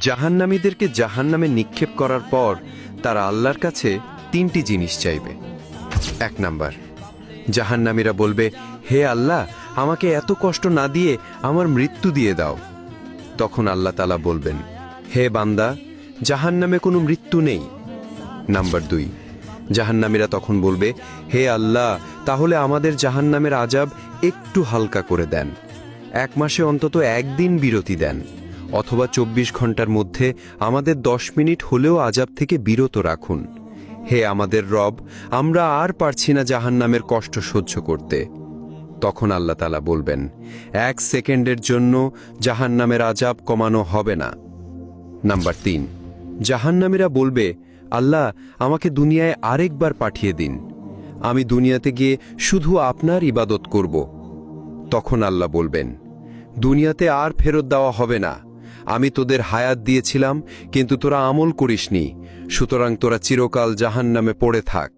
জাহান্নামীদেরকে জাহান্নামে নিক্ষেপ করার পর তারা আল্লাহর কাছে তিনটি জিনিস চাইবে। ১ নাম্বার, জাহান্নামীরা বলবে, হে আল্লাহ, আমাকে এত কষ্ট না দিয়ে আমার মৃত্যু দিয়ে দাও। তখন আল্লাহ তাআলা বলবেন, হে বান্দা, জাহান্নামে কোনো মৃত্যু নেই। নাম্বার ২, জাহান্নামীরা তখন বলবে, হে আল্লাহ, তাহলে আমাদের জাহান্নামের আযাব একটু হালকা করে দেন, ১ মাসে অন্তত একদিন বিরতি দেন, অথবা ২৪ ঘন্টার মধ্যে আমাদের ১০ মিনিট হলেও আযাব থেকে বিরত রাখুন। হে আমাদের রব, আমরা আর পারছি না জাহান্নামের কষ্ট সহ্য করতে। তখন আল্লাহ তাআলা বলবেন, ১ সেকেন্ডের জন্য জাহান্নামের আযাব কমানো হবে না। নাম্বার ৩, জাহান্নামীরা বলবে, আল্লাহ, আমাকে দুনিয়ায় আরেকবার পাঠিয়ে দিন, আমি দুনিয়াতে গিয়ে শুধু আপনার ইবাদত করব। তখন আল্লাহ বলবেন, দুনিয়াতে আর ফেরত দেওয়া হবে না, আমি তোদের হায়াত দিয়েছিলাম কিন্তু তোরা আমল করিসনি, সুতরাং তোরা চিরকাল জাহান্নামে পড়ে থাক।